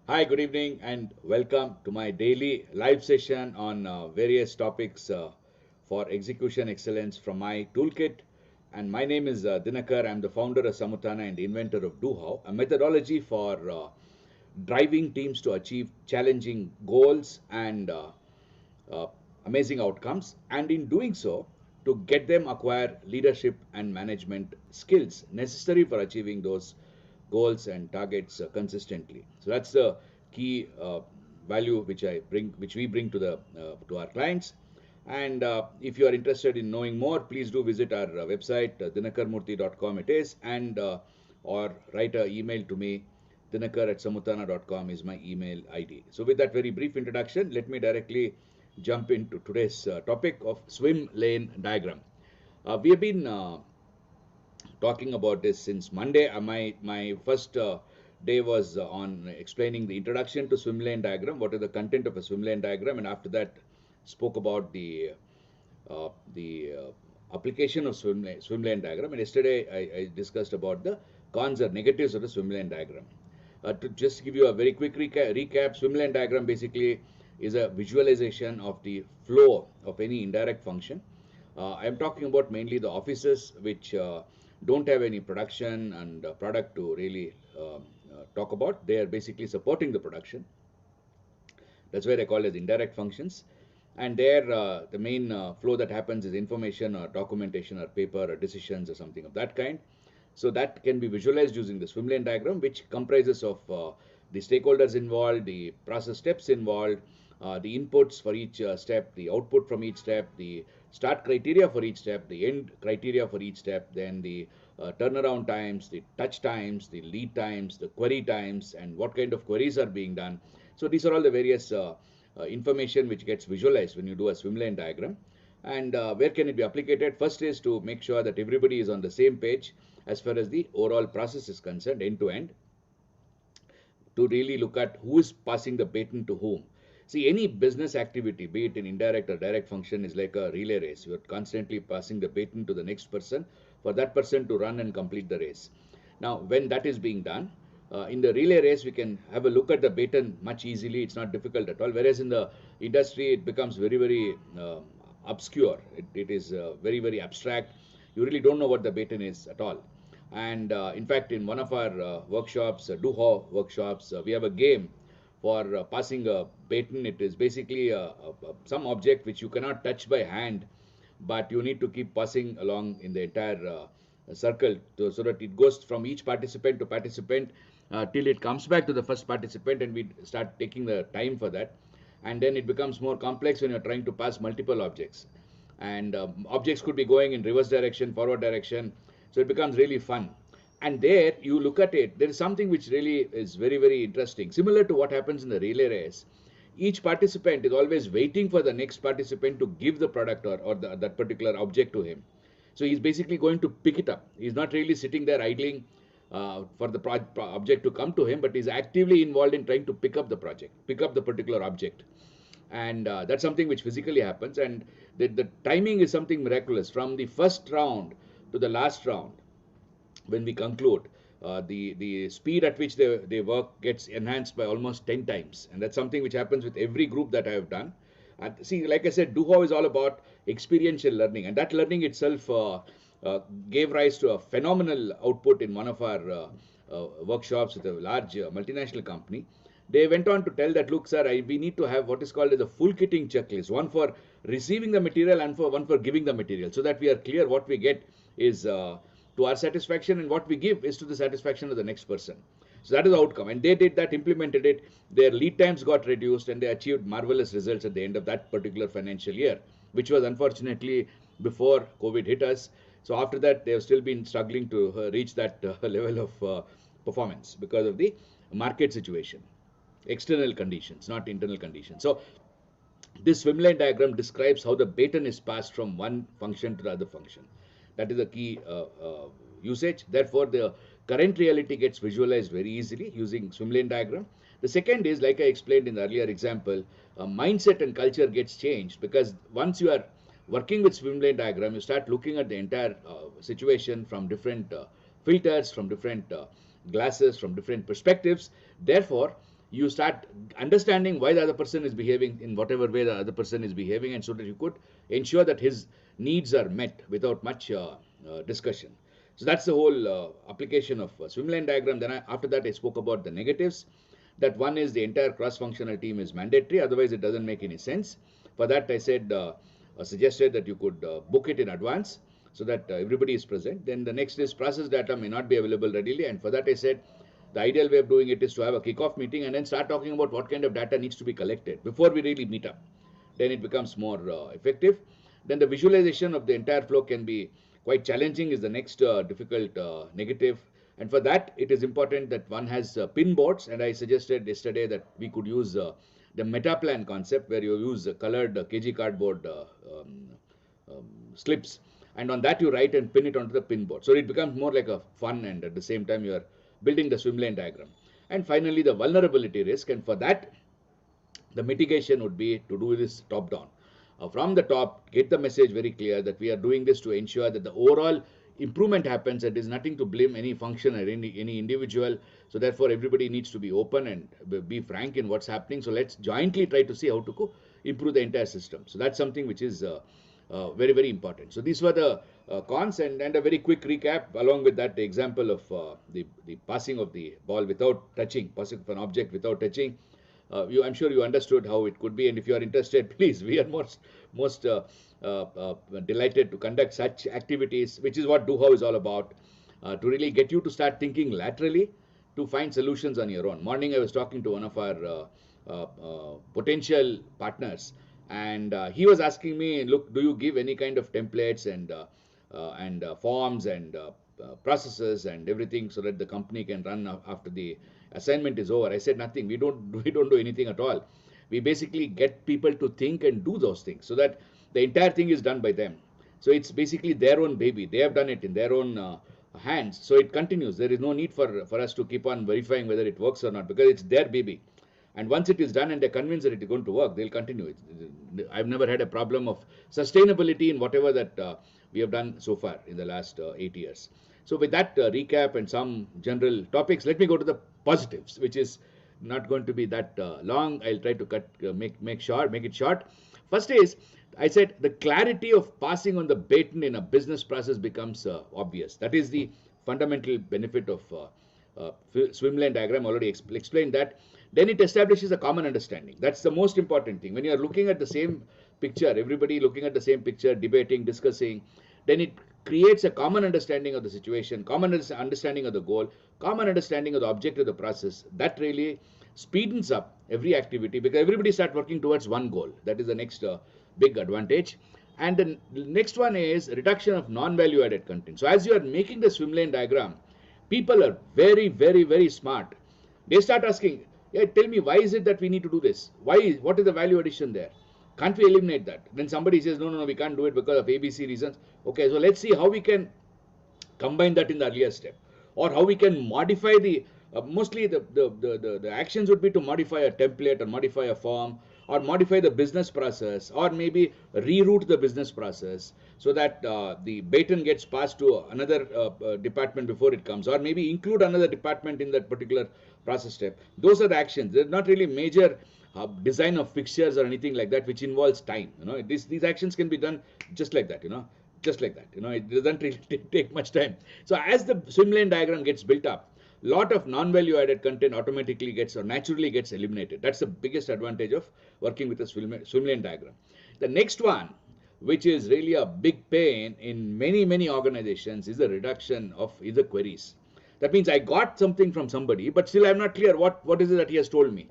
Hi, good evening, and welcome to my daily live session on various topics for execution excellence from my toolkit. And my name is Dinakar. I'm the founder of Samutana and the inventor of DoHow, a methodology for driving teams to achieve challenging goals and uh, amazing outcomes, and in doing so, to get them acquire leadership and management skills necessary for achieving those goals and targets consistently. So that's the key value which we bring to the to our clients. And if you are interested in knowing more, please do visit our website, dinakarmurthy.com it is, and or write an email to me. Dinakar at samutana.com is my email ID. So with that very brief introduction, let me directly jump into today's topic of swim lane diagram. We have been talking about this since Monday. My first day was on explaining the introduction to swim lane diagram, what is the content of a swim lane diagram, and after that spoke about the application of swim lane diagram. And yesterday I discussed about the cons or negatives of the swim lane diagram. To just give you a very quick recap, swim lane diagram basically is a visualization of the flow of any indirect function. I am talking about mainly the offices which don't have any production and product to really talk about. They are basically supporting the production. That's why they call it as indirect functions. And there, the main flow that happens is information or documentation or paper or decisions or something of that kind. So that can be visualized using the swim lane diagram, which comprises of the stakeholders involved, the process steps involved, the inputs for each step, the output from each step, the start criteria for each step, the end criteria for each step, then the turnaround times, the touch times, the lead times, the query times, and what kind of queries are being done. So these are all the various information which gets visualized when you do a swim lane diagram. And where can it be applied? First is to make sure that everybody is on the same page as far as the overall process is concerned, end to end, to really look at who is passing the baton to whom. See, any business activity, be it in indirect or direct function, is like a relay race. You're constantly passing the baton to the next person for that person to run and complete the race. Now, when that is being done, in the relay race, we can have a look at the baton much easily. It's not difficult at all. Whereas in the industry, it becomes very, very obscure. It is very, very abstract. You really don't know what the baton is at all. And in fact, in one of our workshops, DoHow workshops, we have a game for passing a baton. It is basically some object which you cannot touch by hand, but you need to keep passing along in the entire circle so that it goes from each participant to participant till it comes back to the first participant, and we start taking the time for that. And then it becomes more complex when you're trying to pass multiple objects. And objects could be going in reverse direction, forward direction, so it becomes really fun. And there you look at it, there is something which really is very, very interesting. Similar to what happens in the relay race, each participant is always waiting for the next participant to give the product or that particular object to him. So he's basically going to pick it up. He's not really sitting there idling for the object to come to him, but he's actively involved in trying to pick up the project, pick up the particular object. And that's something which physically happens. And the timing is something miraculous. From the first round to the last round, when we conclude, the speed at which they work gets enhanced by almost 10 times. And that's something which happens with every group that I have done. And see, like I said, DoHow is all about experiential learning. And that learning itself gave rise to a phenomenal output in one of our workshops with a large multinational company. They went on to tell that, look, sir, we need to have what is called as a full kitting checklist, one for receiving the material and one for giving the material, so that we are clear what we get is to our satisfaction, and what we give is to the satisfaction of the next person. So that is the outcome. And they did that, implemented it. Their lead times got reduced, and they achieved marvelous results at the end of that particular financial year, which was unfortunately before COVID hit us. So after that, they have still been struggling to reach that level of performance because of the market situation, external conditions, not internal conditions. So this swim lane diagram describes how the baton is passed from one function to the other function. That is the key usage. Therefore, the current reality gets visualized very easily using swim lane diagram. The second is, like I explained in the earlier example, mindset and culture gets changed, because once you are working with swim lane diagram, you start looking at the entire situation from different filters, from different glasses, from different perspectives. Therefore, you start understanding why the other person is behaving in whatever way the other person is behaving, and so that you could ensure that his needs are met without much discussion. So that's the whole application of swim lane diagram. Then after that I spoke about the negatives. That one is the entire cross-functional team is mandatory, otherwise it doesn't make any sense. For that I said, suggested that you could book it in advance so that everybody is present. Then the next is process data may not be available readily, and for that I said the ideal way of doing it is to have a kickoff meeting and then start talking about what kind of data needs to be collected before we really meet up. Then it becomes more effective. Then the visualization of the entire flow can be quite challenging is the next difficult negative. And for that, it is important that one has pin boards. And I suggested yesterday that we could use the meta plan concept, where you use colored KG cardboard slips. And on that, you write and pin it onto the pin board. So it becomes more like a fun, and at the same time, you are building the swim lane diagram. And finally, the vulnerability risk. And for that, the mitigation would be to do this top down. From the top, get the message very clear that we are doing this to ensure that the overall improvement happens. It is nothing to blame any function or any individual. So therefore, everybody needs to be open and be frank in what's happening. So let's jointly try to see how to improve the entire system. So that's something which is very, very important. So these were the cons, and a very quick recap. Along with that, the example of the passing of the ball without touching, passing of an object without touching. I'm sure you understood how it could be, and if you are interested, please, we are most delighted to conduct such activities, which is what Do How is all about, to really get you to start thinking laterally, to find solutions on your own. Morning, I was talking to one of our potential partners, and he was asking me, look, do you give any kind of templates and forms and processes and everything so that the company can run after the assignment is over? I said nothing. We don't do anything at all. We basically get people to think and do those things so that the entire thing is done by them. So it's basically their own baby. They have done it in their own hands. So it continues. There is no need for us to keep on verifying whether it works or not, because it's their baby. And once it is done and they're convinced that it is going to work, they'll continue it. I've never had a problem of sustainability in whatever that we have done so far in the last 8 years. So with that recap and some general topics, let me go to the positives, which is not going to be that long. I'll try to make it short. First is, I said the clarity of passing on the baton in a business process becomes obvious. That is the fundamental benefit of swim lane diagram. Already explained that. Then it establishes a common understanding. That's the most important thing. When you are looking at the same picture, everybody looking at the same picture, debating, discussing, then it creates a common understanding of the situation, common understanding of the goal, common understanding of the object of the process. That really speeds up every activity, because everybody starts working towards one goal. That is the next big advantage. And the next one is reduction of non-value added content. So as you are making the swim lane diagram, people are very, very, very smart. They start asking, yeah, tell me, why is it that we need to do this? What is the value addition there? Can't we eliminate that? Then somebody says, no, we can't do it because of ABC reasons. Okay, so let's see how we can combine that in the earlier step, or how we can modify the, mostly the actions would be to modify a template or modify a form, or modify the business process, or maybe reroute the business process so that the baton gets passed to another department before it comes, or maybe include another department in that particular process step. Those are the actions. They're not really major design of fixtures or anything like that, which involves time. These actions can be done just like that. Just like that. It doesn't really take much time. So as the swim lane diagram gets built up, lot of non-value added content automatically gets or naturally gets eliminated. That's the biggest advantage of working with a swim lane diagram. The next one, which is really a big pain in many organizations, is the reduction of either queries. That means I got something from somebody, but still I'm not clear what is it that he has told me.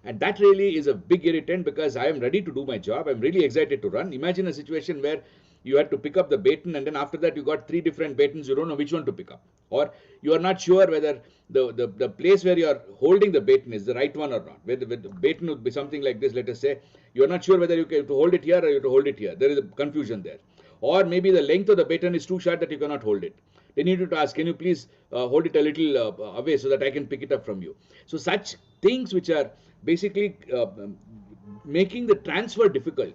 And that really is a big irritant, because I am ready to do my job. I'm really excited to run. Imagine a situation where you had to pick up the baton, and then after that you got 3 different batons. You don't know which one to pick up, or you are not sure whether the place where you are holding the baton is the right one or not. Where the baton would be something like this. Let us say you are not sure whether you have to hold it here or you have to hold it here. There is a confusion there. Or maybe the length of the baton is too short that you cannot hold it. Then you need to ask, can you please hold it a little away so that I can pick it up from you. So such things which are basically making the transfer difficult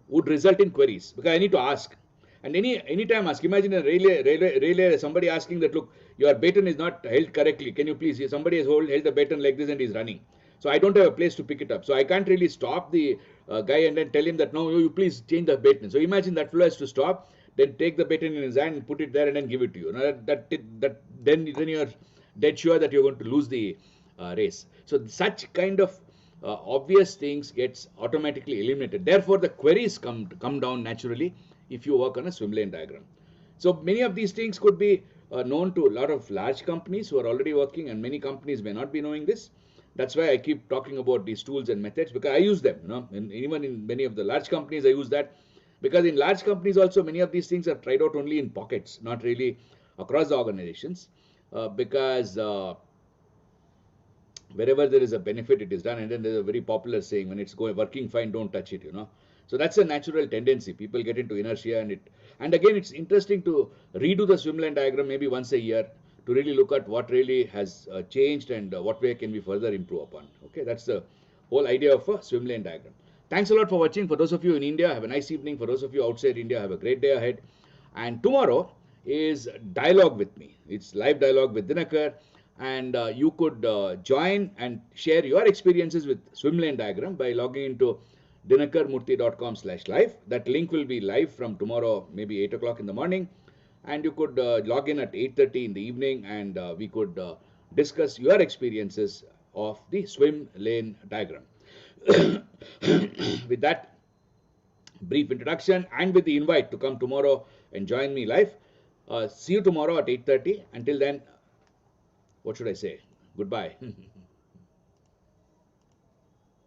would result in queries, because I need to ask. And anytime ask. Imagine a relay, somebody asking that, look, your baton is not held correctly. Can you please? Somebody has held the baton like this and is running. So I don't have a place to pick it up. So I can't really stop the guy and then tell him that, no, you please change the baton. So imagine that fellow has to stop, then take the baton in his hand and put it there and then give it to you. Now then you're dead sure that you're going to lose the race. So such kind of obvious things gets automatically eliminated. Therefore, the queries come down naturally if you work on a swim lane diagram. So many of these things could be known to a lot of large companies who are already working, and many companies may not be knowing this. That's why I keep talking about these tools and methods, because I use them. And even in many of the large companies, I use that, because in large companies also many of these things are tried out only in pockets, not really across the organizations, because wherever there is a benefit, it is done. And then there's a very popular saying, when it's working fine, don't touch it. So that's a natural tendency. People get into inertia, and again, it's interesting to redo the swim lane diagram maybe once a year to really look at what really has changed and what way can we further improve upon. Okay, that's the whole idea of a swim lane diagram. Thanks a lot for watching. For those of you in India, have a nice evening. For those of you outside India, have a great day ahead. And tomorrow is Dialogue with me. It's live dialogue with Dinakar, and you could join and share your experiences with swim lane diagram by logging into dinakarmurthy.com/live. That link will be live from tomorrow, maybe 8 o'clock in the morning. And you could log in at 8:30 in the evening, and we could discuss your experiences of the swim lane diagram. With that brief introduction and with the invite to come tomorrow and join me live, see you tomorrow at 8:30. Until then, what should I say? Goodbye.